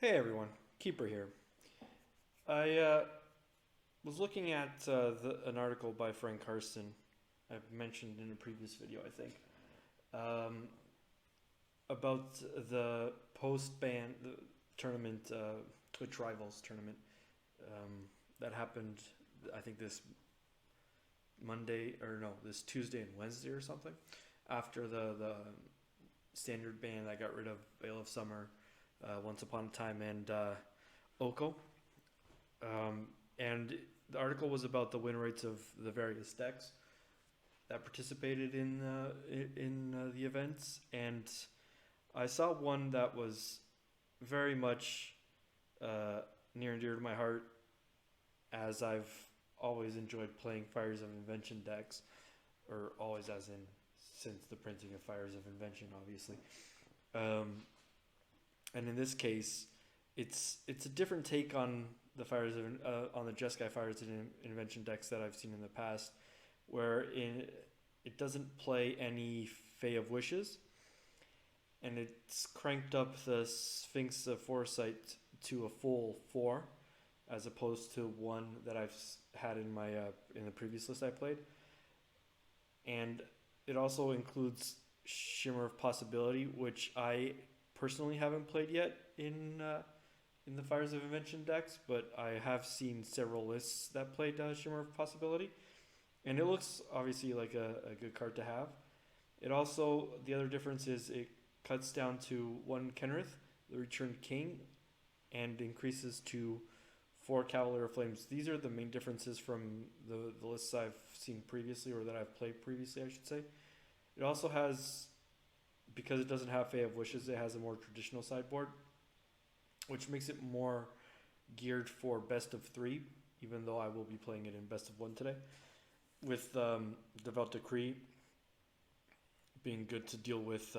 Hey everyone, Keeper here. I was looking at an article by Frank Carson I've mentioned in a previous video, I think, um, about the post-ban the tournament, Twitch Rivals tournament that happened, I think this Monday, or no, this Tuesday and Wednesday or something, after the standard ban that got rid of Veil of Summer, Once Upon a Time, and Oko. And the article was about the win rates of the various decks that participated in the events, and I saw one that was very much near and dear to my heart, as I've always enjoyed playing Fires of Invention decks, or always, as in since the printing of Fires of Invention, obviously. And in this case, it's a different take on the on the Jeskai Fires of Invention decks that I've seen in the past, where it doesn't play any Fae of Wishes, and it's cranked up the Sphinx of Foresight to a full 4, as opposed to 1 that I've had in my in the previous list I played. And it also includes Shimmer of Possibility, which I personally haven't played yet in the Fires of Invention decks, but I have seen several lists that played Shimmer of Possibility, and it looks obviously like a good card to have. It also, the other difference is it cuts down to 1 Kenrith, the Returned King, and increases to 4 Cavalier of Flames. These are the main differences from the lists I've seen previously, or that I've played previously, I should say. It also has, because it doesn't have Fae of Wishes, it has a more traditional sideboard, which makes it more geared for best of 3, even though I will be playing it in best of 1 today, with Devout Decree being good to deal with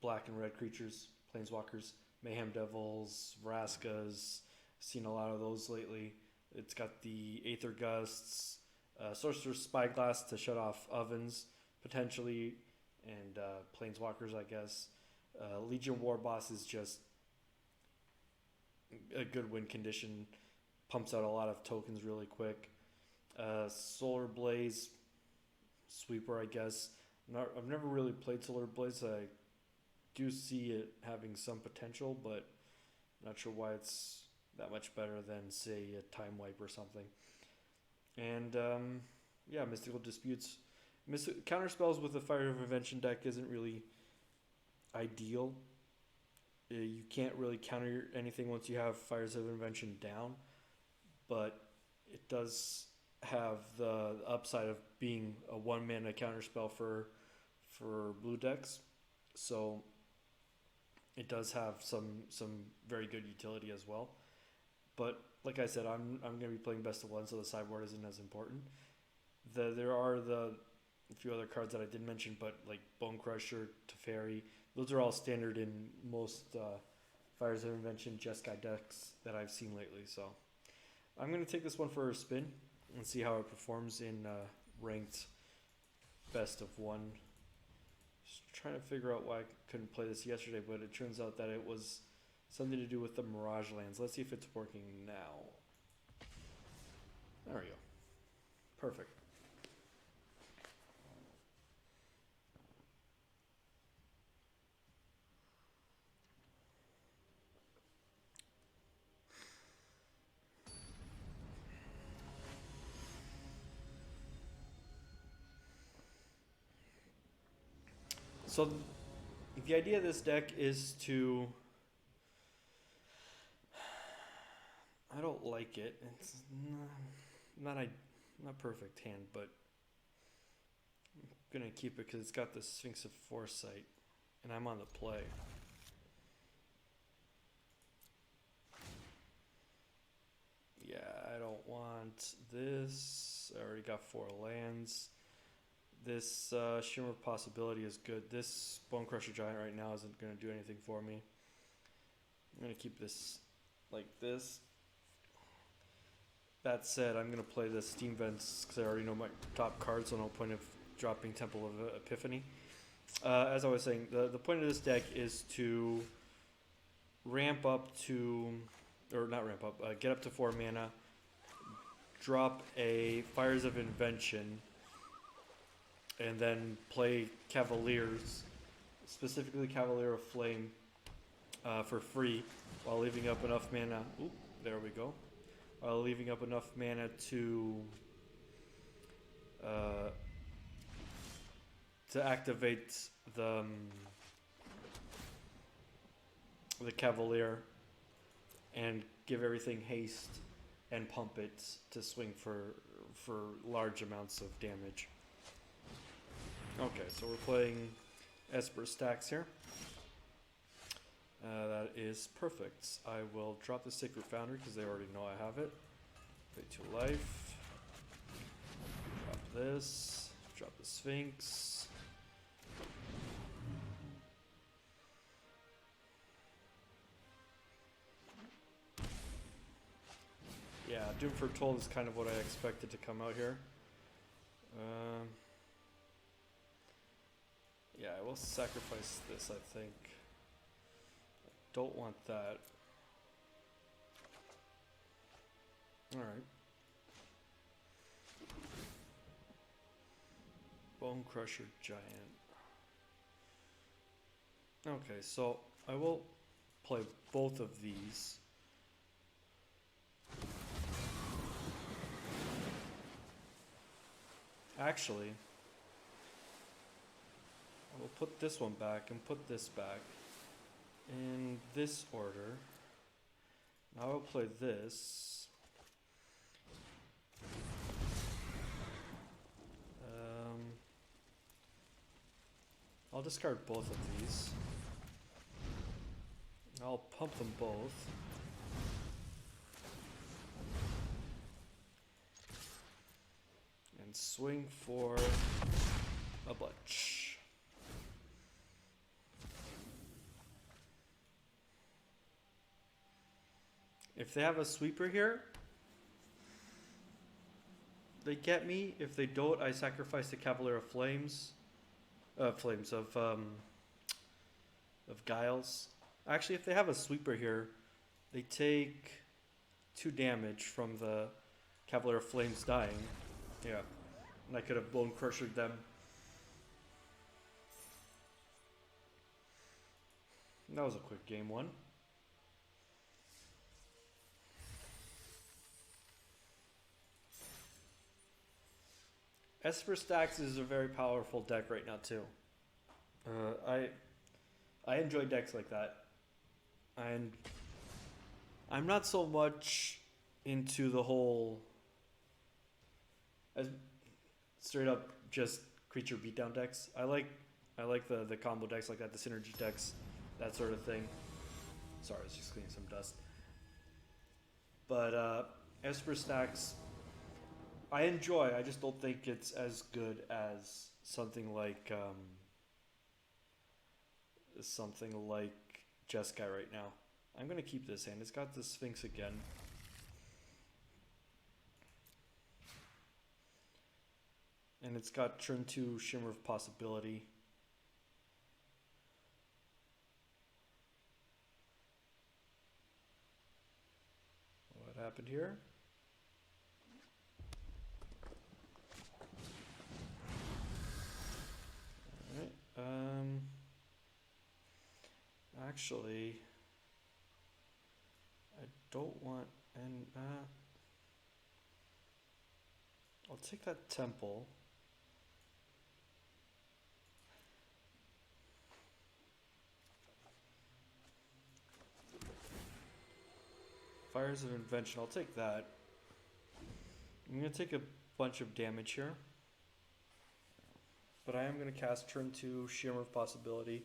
black and red creatures, Planeswalkers, Mayhem Devils, Vraskas. Seen a lot of those lately. It's got the Aether Gusts, Sorcerer's Spyglass to shut off ovens, potentially, and Planeswalkers, I guess. Legion Warboss is just a good win condition, pumps out a lot of tokens really quick. Solar Blaze, sweeper, I guess. I've never really played Solar Blaze. I do see it having some potential, but not sure why it's that much better than, say, a Time Wipe or something. And yeah, Mystical Disputes. Counterspells with the Fire of Invention deck isn't really ideal. You can't really counter anything once you have Fires of Invention down, but it does have the upside of being a 1-mana counterspell for blue decks. So it does have some very good utility as well. But like I said, I'm going to be playing best of 1, so the sideboard isn't as important. There are a few other cards that I did mention, but like Bonecrusher, Teferi, those are all standard in most Fires of Invention Jeskai decks that I've seen lately. So I'm going to take this one for a spin and see how it performs in ranked best of 1. Just trying to figure out why I couldn't play this yesterday, but it turns out that it was something to do with the Mirage lands. Let's see if it's working now. There we go. Perfect. So the idea of this deck is to... I don't like it. It's not perfect hand, but I'm gonna keep it because it's got the Sphinx of Foresight, and I'm on the play. Yeah, I don't want this. I already got 4 lands. This Shimmer of Possibility is good. This Bonecrusher Giant right now isn't gonna do anything for me. I'm gonna keep this like this. That said, I'm going to play the Steam Vents because I already know my top cards, so no point of dropping Temple of Epiphany. As I was saying, the point of this deck is to ramp up to, or not ramp up, get up to 4 mana, drop a Fires of Invention, and then play Cavaliers, specifically Cavalier of Flame, for free, while leaving up enough mana. Oop, there we go. While leaving up enough mana to activate the Cavalier and give everything haste and pump it to swing for large amounts of damage. Okay, so we're playing Esper stacks here. That is perfect. I will drop the Sacred Foundry because they already know I have it. Pay 2 life. Drop this. Drop the Sphinx. Yeah, Doom Foretold is kind of what I expected to come out here. Yeah, I will sacrifice this, I think. I don't want that. Alright. Bonecrusher Giant. Okay, so I will play both of these. Actually, I will put this one back and put this back in this order. Now I will play this. I'll discard both of these. I'll pump them both. And swing for a bunch. If they have a sweeper here, they get me. If they don't, I sacrifice the Cavalier of Flames. Flames of Gales. Actually, if they have a sweeper here, they take 2 damage from the Cavalier of Flames dying. Yeah, and I could have Bonecrushered them. That was a quick game 1. Esper Stacks is a very powerful deck right now too. I enjoy decks like that, and I'm not so much into the whole as straight up just creature beatdown decks. I like the combo decks like that, the synergy decks, that sort of thing. Sorry, I was just cleaning some dust. But Esper Stacks, I enjoy. I just don't think it's as good as something like Jeskai right now. I'm gonna keep this hand. It's got the Sphinx again. And it's got turn 2 Shimmer of Possibility. What happened here? Actually, I don't want, and I'll take that Temple. Fires of Invention, I'll take that. I'm going to take a bunch of damage here. But I am going to cast turn 2 Shimmer of Possibility.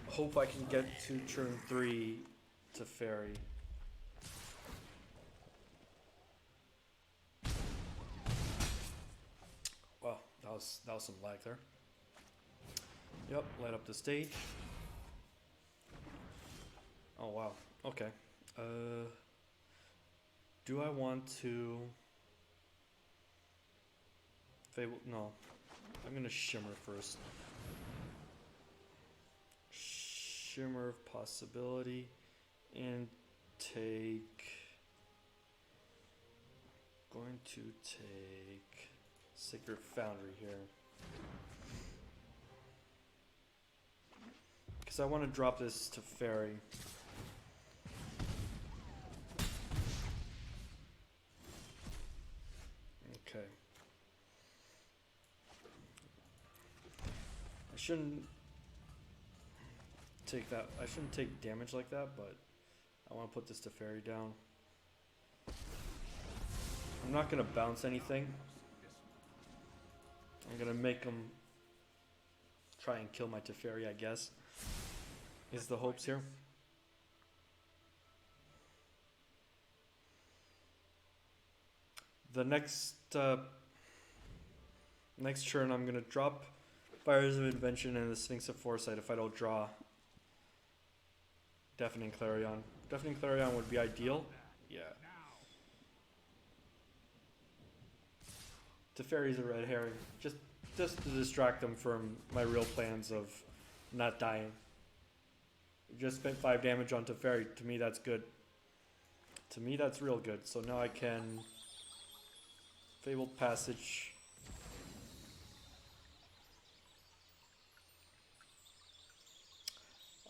Hope I can get to turn 3 to Fairy. Wow, that was some lag there. Yep, light up the stage. Oh wow, okay. Do I want to Fable? No, I'm gonna Shimmer first. Shimmer of Possibility and take... Going to take Sacred Foundry here. Because I want to drop this to Fairy. Okay. I shouldn't take that. I shouldn't take damage like that, but I want to put this to Fairy down. I'm not going to bounce anything. I'm going to make him try and kill my Teferi, I guess. Is the hopes here. The next turn I'm going to drop Fires of Invention and the Sphinx of Foresight if I don't draw Deafening Clarion. Deafening Clarion would be ideal. Yeah. Teferi's a red herring. Just to distract them from my real plans of not dying. Just spent 5 damage on Teferi. To me, that's good. To me, that's real good. So now I can Fabled Passage.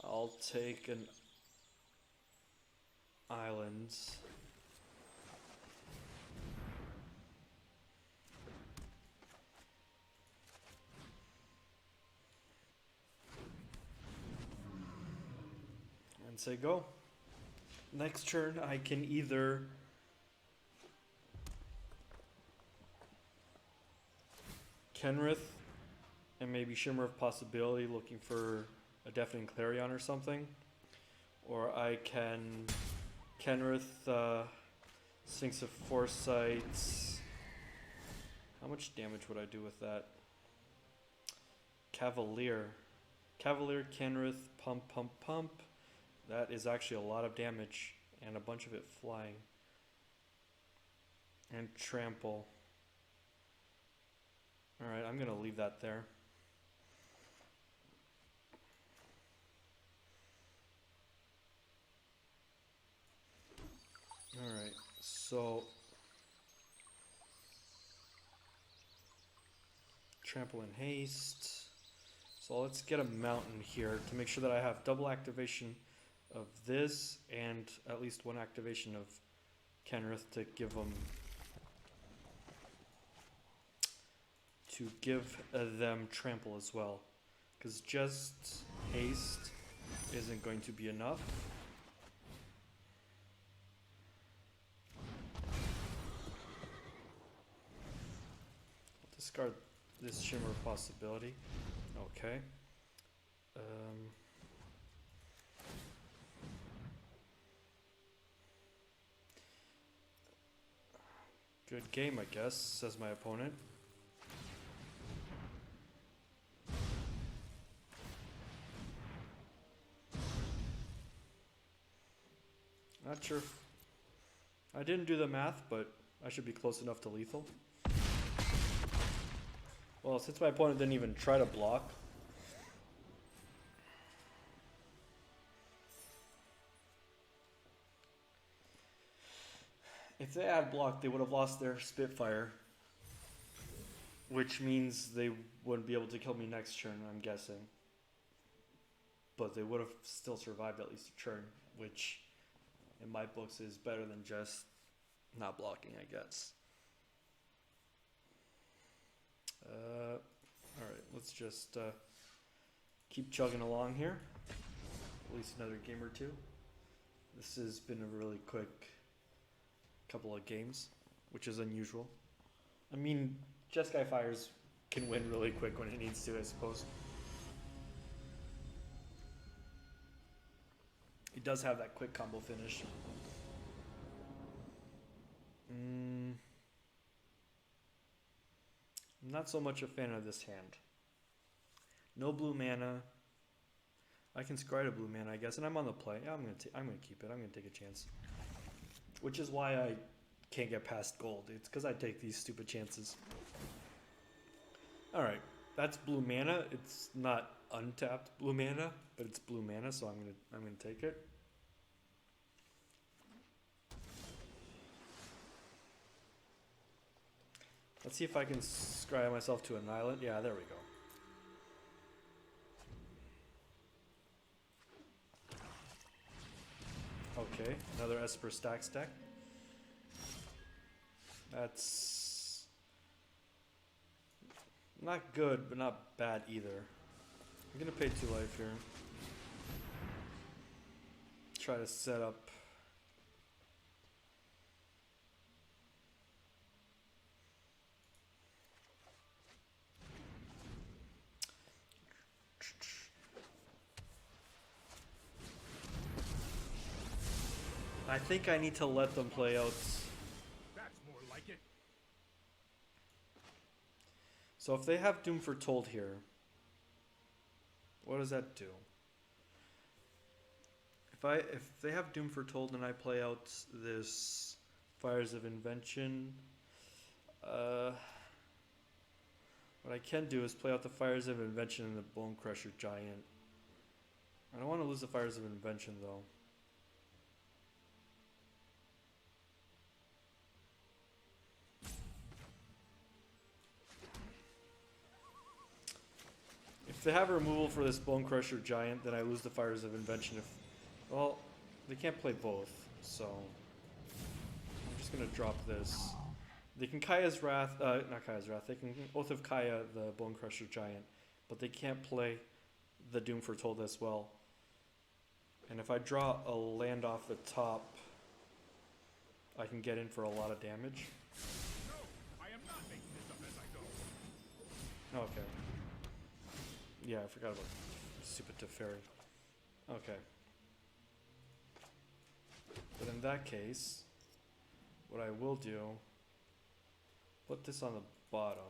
I'll take an island. And say go. Next turn I can either Kenrith and maybe Shimmer of Possibility looking for a Deafening Clarion or something, or I can Kenrith, Sphinx of Foresight. How much damage would I do with that? Cavalier, Kenrith, pump. That is actually a lot of damage and a bunch of it flying. And trample. Alright, I'm gonna leave that there. Alright, so trample and haste. So let's get a mountain here to make sure that I have double activation of this and at least one activation of Kenrith to give them trample as well, because just haste isn't going to be enough. I'll discard this Shimmer of Possibility. Okay. Good game, I guess, says my opponent. Not sure. I didn't do the math, but I should be close enough to lethal. Well, since my opponent didn't even try to block. If they had blocked, they would have lost their Spitfire. Which means they wouldn't be able to kill me next turn, I'm guessing. But they would have still survived at least a turn, which in my books is better than just not blocking, I guess. Alright, let's just keep chugging along here. At least another game or two. This has been a really quick couple of games, which is unusual. I mean, Jeskai Fires can win really quick when it needs to, I suppose. It does have that quick combo finish. I'm not so much a fan of this hand. No blue mana. I can scry a blue mana, I guess, and I'm on the play. Yeah, I'm gonna keep it. I'm gonna take a chance. Which is why I can't get past gold. It's because I take these stupid chances. Alright, that's blue mana. It's not untapped blue mana, but it's blue mana, so I'm gonna take it. Let's see if I can scry myself to an island. Yeah, there we go. Okay, another Esper Stacks deck. That's not good, but not bad either. I'm gonna pay 2 life here. Try to set up. I think I need to let them play out. That's more like it. So if they have Doom Foretold here, what does that do? If they have Doom Foretold and I play out this Fires of Invention, what I can do is play out the Fires of Invention and the Bonecrusher Giant. I don't want to lose the Fires of Invention though. If they have removal for this Bonecrusher Giant, then I lose the Fires of Invention. Well, they can't play both, so I'm just gonna drop this. They can Kaya's Wrath, not Kaya's Wrath. They can Oath of Kaya the Bonecrusher Giant, but they can't play the Doom Foretold as well. And if I draw a land off the top, I can get in for a lot of damage. No, I am not making this up as I go. Okay. Yeah, I forgot about stupid Teferi. Okay. But in that case, what I will do, put this on the bottom.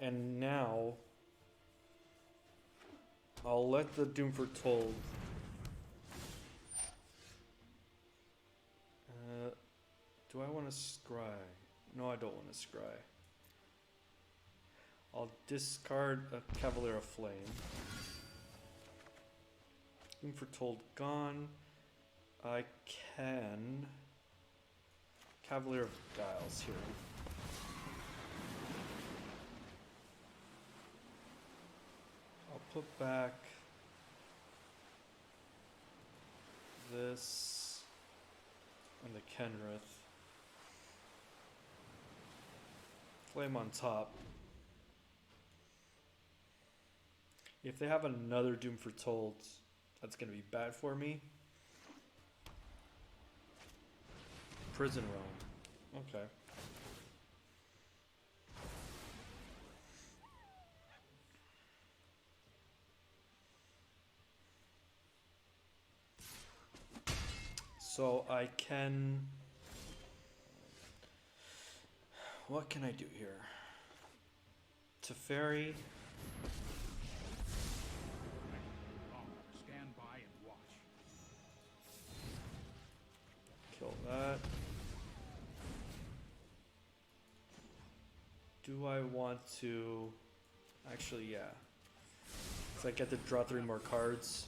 And now, I'll let the Doom Foretold. Do I want to scry? No, I don't want to scry. I'll discard a Cavalier of Flame. Doom Foretold gone. I can Cavalier of Gales here. I'll put back this and the Kenrith. Flame on top. If they have another Doom Foretold, that's going to be bad for me. Prison Realm. Okay. So I can... What can I do here? Teferi. Stand by and watch. Kill that. Do I want to... Actually, yeah. So I get to draw 3 more cards.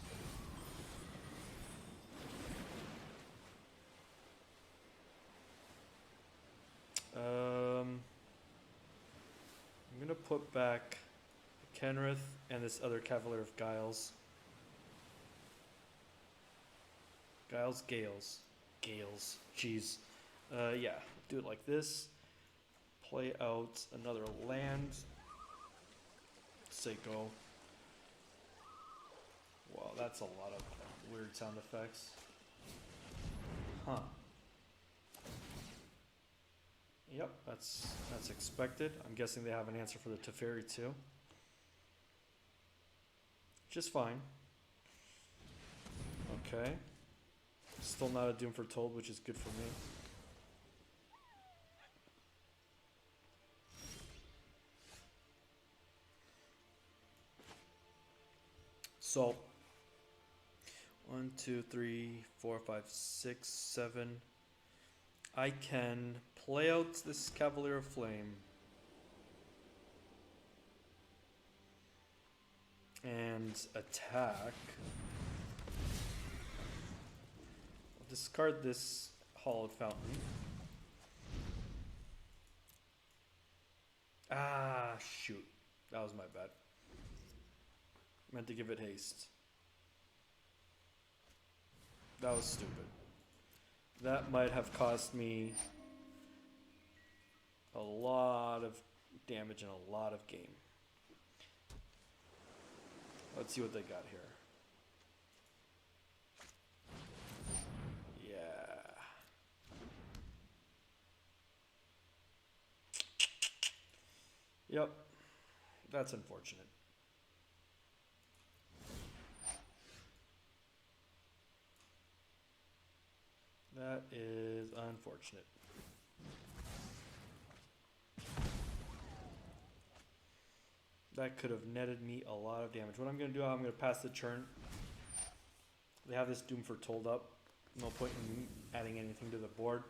I'm gonna put back Kenrith and this other Cavalier of Gales. Gales. Jeez. Yeah, do it like this. Play out another land. Say go. Wow, that's a lot of weird sound effects. Huh. Yep, that's expected. I'm guessing they have an answer for the Teferi too. Just fine. Okay. Still not a Doom Foretold, which is good for me. So, 1, 2, 3, 4, 5, 6, 7. I can play out this Cavalier of Flame. And attack. I'll discard this Hallowed Fountain. Ah, shoot. That was my bad. Meant to give it haste. That was stupid. That might have cost me a lot of damage and a lot of game. Let's see what they got here. Yeah. Yep. That's unfortunate. That is unfortunate. That could have netted me a lot of damage. What I'm going to do, I'm going to pass the turn. They have this Doom Foretold up. No point in me adding anything to the board.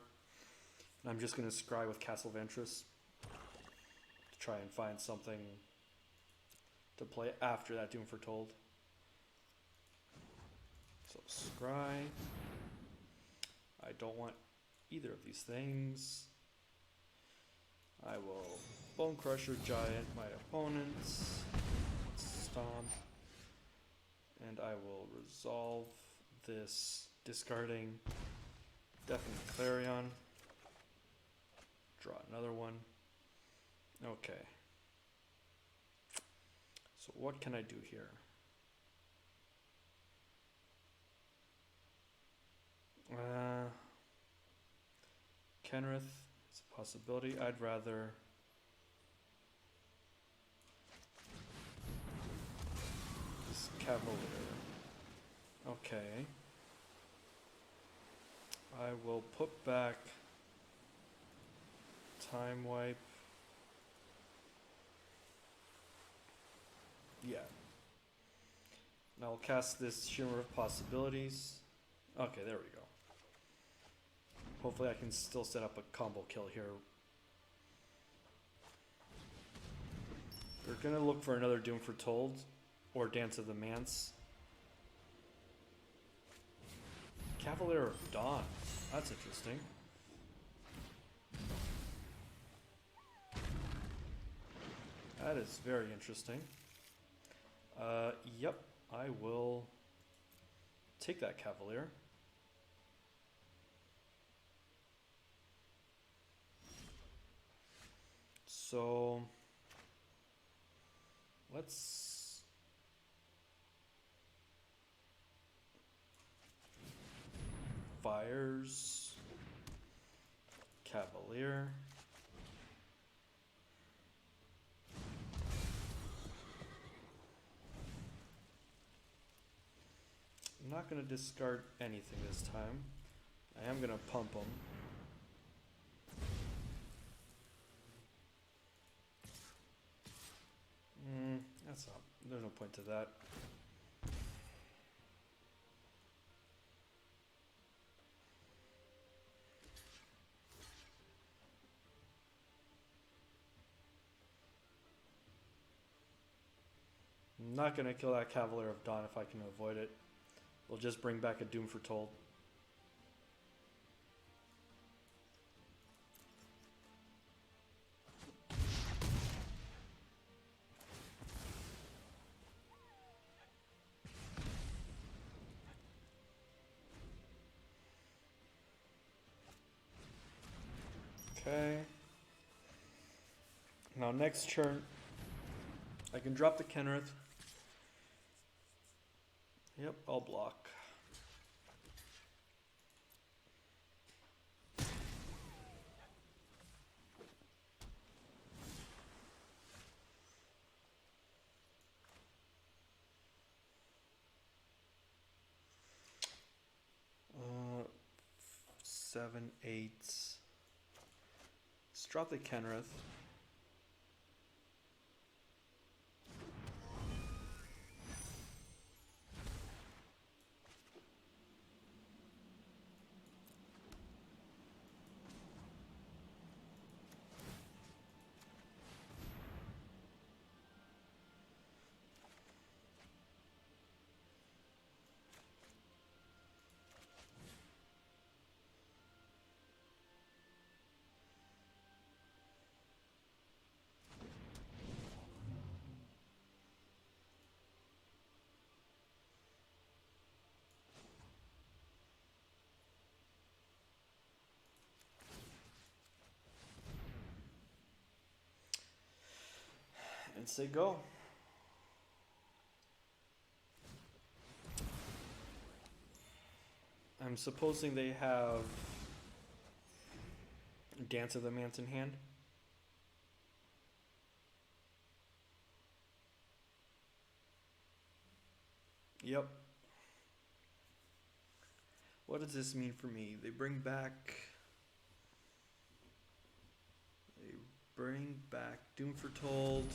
And I'm just going to scry with Castle Vantress to try and find something to play after that Doom Foretold. So scry. I don't want either of these things. I will Bonecrusher Giant my opponents. Stomp. And I will resolve this, discarding Deafening Clarion. Draw another one. Okay. So what can I do here? Kenrith is a possibility. I'd rather this Cavalier. Okay. I will put back Time Wipe. Yeah. Now I'll cast this Shimmer of Possibilities. Okay, there we go. Hopefully I can still set up a combo kill here. They're gonna look for another Doom Foretold or Dance of the Manse. Cavalier of Dawn. That's interesting. That is very interesting. Yep, I will take that Cavalier. So let's Fires, Cavalier. I'm not going to discard anything this time. I am going to pump them. That's not, there's no point to that. I'm not going to kill that Cavalier of Dawn if I can avoid it. We'll just bring back a Doom Foretold. Okay. Now next turn, I can drop the Kenrith. Yep, I'll block. Seven, 8. Let's drop the Kenrith. And say go. I'm supposing they have Dance of the Manse in hand. Yep. What does this mean for me? They bring back Doom Foretold.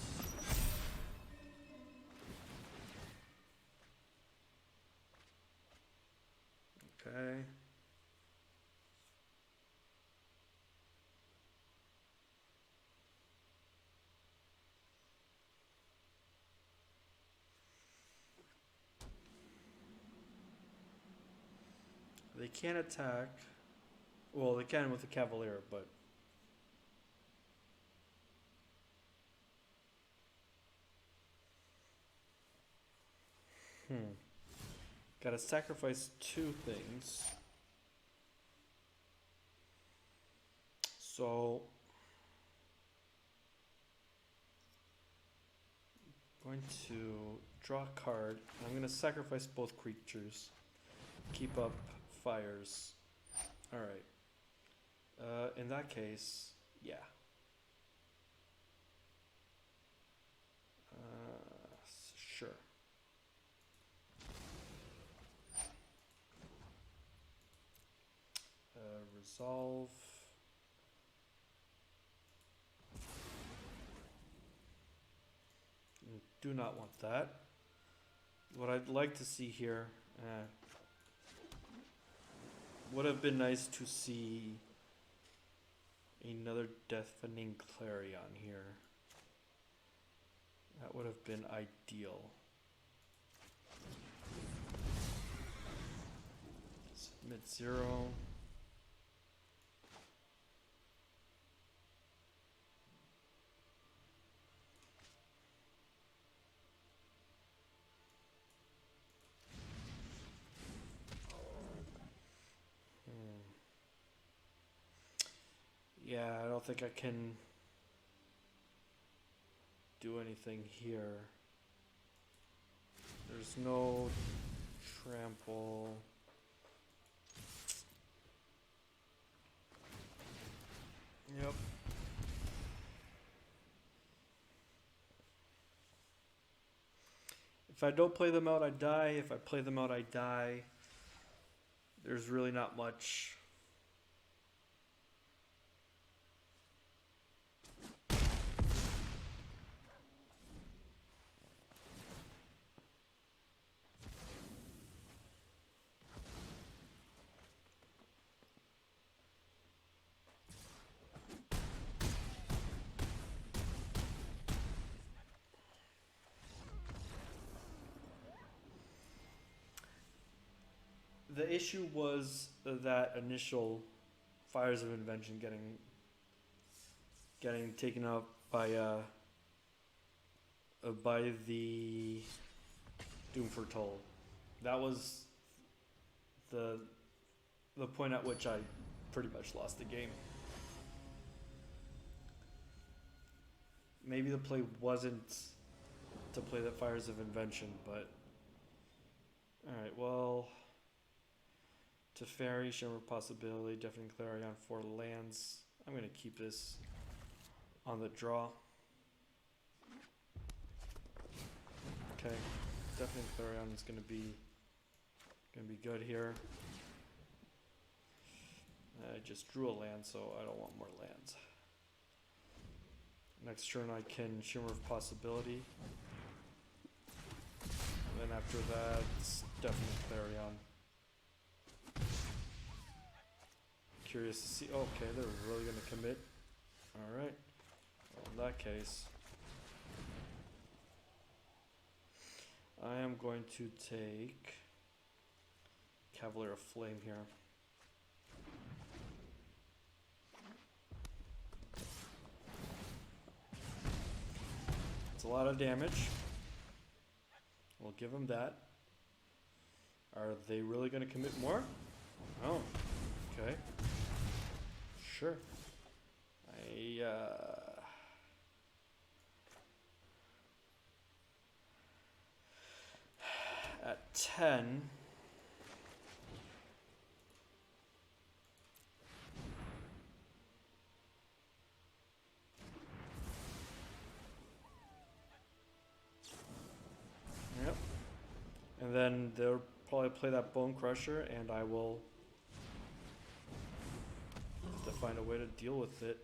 Okay. They can't attack. Well, they can with the Cavalier, but gotta sacrifice 2 things. So I'm going to draw a card. I'm going to sacrifice both creatures. Keep up fires. Alright. In that case, yeah. Sure. Resolve. Do not want that. What I'd like to see here would have been nice to see another Deafening Clarion here. That would have been ideal. Submit 0. Yeah, I don't think I can do anything here. There's no trample. Yep. If I don't play them out, I die. If I play them out, I die. There's really not much. The issue was that initial Fires of Invention getting taken out by the Doom Foretold. That was the point at which I pretty much lost the game. Maybe the play wasn't to play the Fires of Invention, but alright, well, to Fairy, Shimmer Possibility, Deafening Clarion, 4 lands. I'm going to keep this on the draw. Okay, Deafening Clarion is going to be good here. I just drew a land, so I don't want more lands. Next turn I can Shimmer of Possibility. And then after that, it's Deafening Clarion. Curious to see. Okay, they're really going to commit. Alright. Well, in that case, I am going to take Cavalier of Flame here. It's a lot of damage. We'll give them that. Are they really going to commit more? Oh, okay. Sure. 10. Yep. And then they'll probably play that Bonecrusher, and I will have to find a way to deal with it.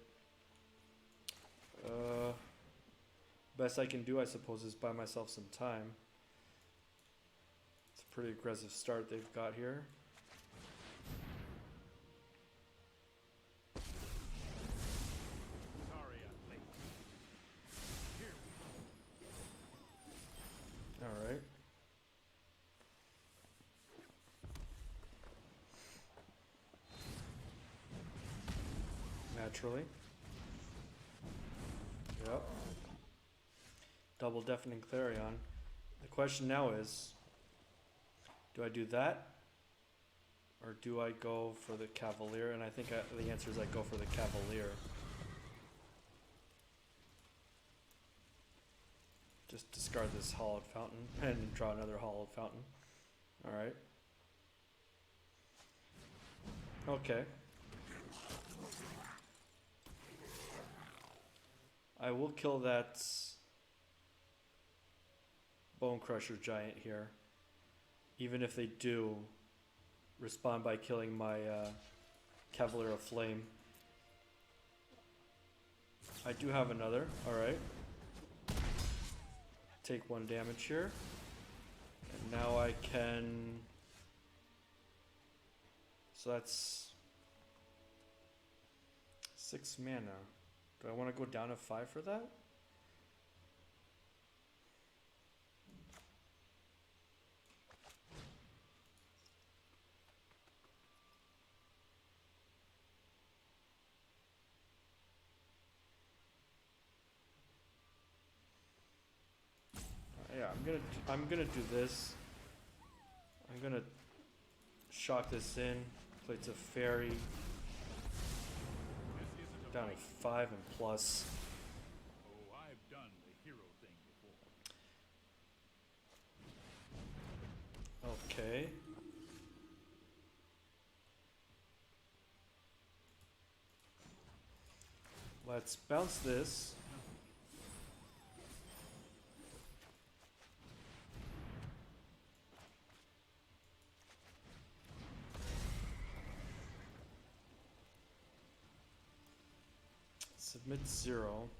Best I can do, I suppose, is buy myself some time. It's a pretty aggressive start they've got here. Sorry, I'm late. Here we go. Alright. Naturally. Yep. Double Deafening Clarion. The question now is, do I do that? Or do I go for the Cavalier? And I think the answer is I go for the Cavalier. Just discard this Hallowed Fountain and draw another Hallowed Fountain. Alright. Okay. I will kill that Bonecrusher Giant here, even if they do respond by killing my Cavalier of Flame. I do have another, alright. Take 1 damage here. And now I can... So that's 6 mana. Do I want to go down to 5 for that? Yeah, I'm gonna do this. I'm gonna shock this in. Play to fairy. Down to 5 and plus. Oh, I've done the hero thing before. Okay. Let's bounce this. Submit 0.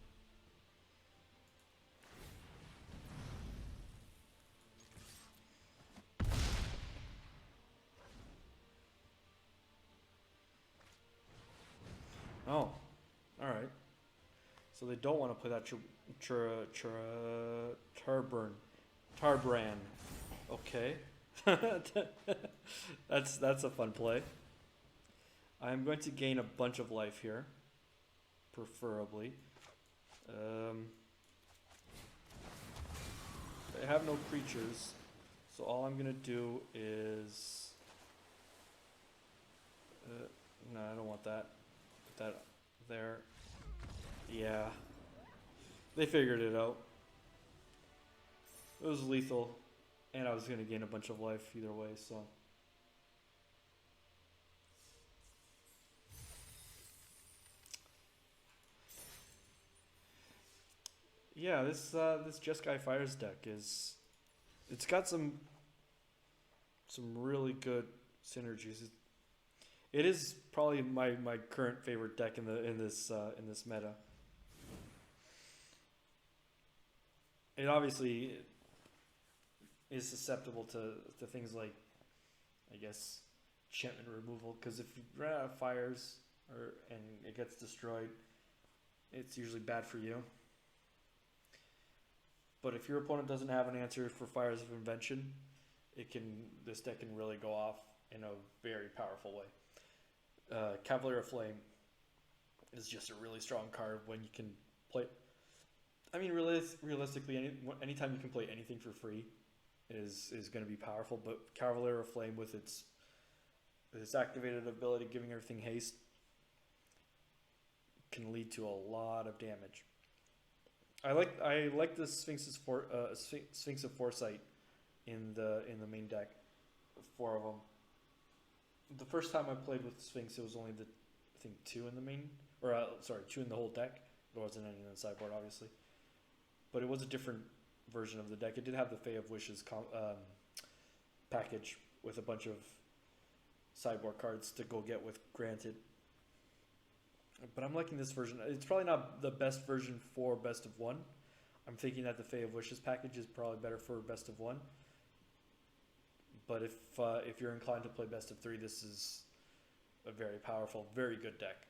Oh, alright. So they don't want to play that Tarbran. Okay. That's a fun play. I'm going to gain a bunch of life here. Preferably. They have no creatures, so all I'm gonna do is no, I don't want that. Put that there. Yeah, they figured it out. It was lethal, and I was gonna gain a bunch of life either way, so yeah, this Jeskai Fires deck it's got some really good synergies. It is probably my current favorite deck in this meta. It obviously is susceptible to things like, I guess, enchantment removal, because if you run out of fires and it gets destroyed, it's usually bad for you. But if your opponent doesn't have an answer for Fires of Invention, this deck can really go off in a very powerful way. Cavalier of Flame is just a really strong card when you can play. I mean, realistically, anytime you can play anything for free is going to be powerful. But Cavalier of Flame with its activated ability, giving everything haste, can lead to a lot of damage. I like the Sphinx of Foresight in the main deck, 4 of them. The first time I played with Sphinx, it was only I think 2 in the main, or 2 in the whole deck. There wasn't any in the sideboard, obviously, but it was a different version of the deck. It did have the Fae of Wishes package with a bunch of sideboard cards to go get with Granted. But I'm liking this version. It's probably not the best version for best of 1. I'm thinking that the Fae of Wishes package is probably better for best of 1. But if you're inclined to play best of 3, this is a very powerful, very good deck.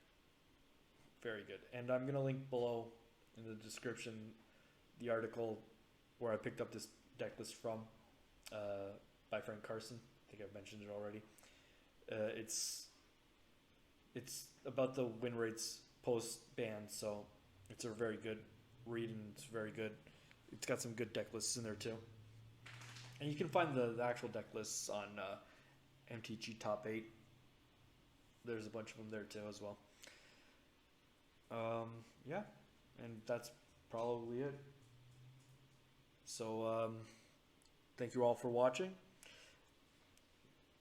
Very good. And I'm going to link below in the description the article where I picked up this deck list from by friend Carson. I think I've mentioned it already. It's about the win rates post ban, so it's a very good read and it's very good. It's got some good deck lists in there too. And you can find the actual deck lists on MTG Top 8. There's a bunch of them there too as well. Yeah, and that's probably it. So thank you all for watching.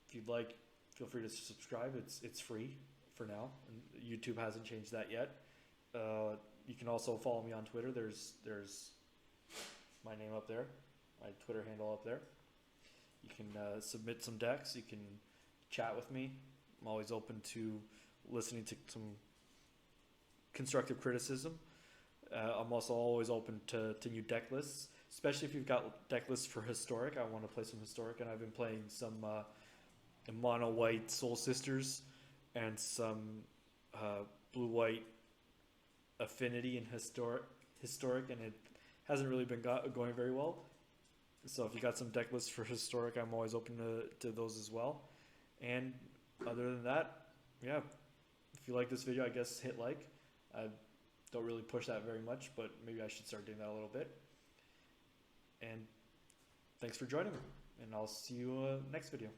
If you'd like, feel free to subscribe. It's free for now, and YouTube hasn't changed that yet. You can also follow me on Twitter. There's my name up there, my Twitter handle up there. You can submit some decks. You can chat with me. I'm always open to listening to some constructive criticism. I'm also always open to new deck lists, especially if you've got deck lists for Historic. I want to play some Historic, and I've been playing some mono-white Soul Sisters and some blue-white Affinity in Historic, and it hasn't really been going very well. So if you got some deck lists for Historic, I'm always open to those as well. And other than that, yeah, if you like this video, I guess hit like. I don't really push that very much, but maybe I should start doing that a little bit. And thanks for joining me, and I'll see you next video.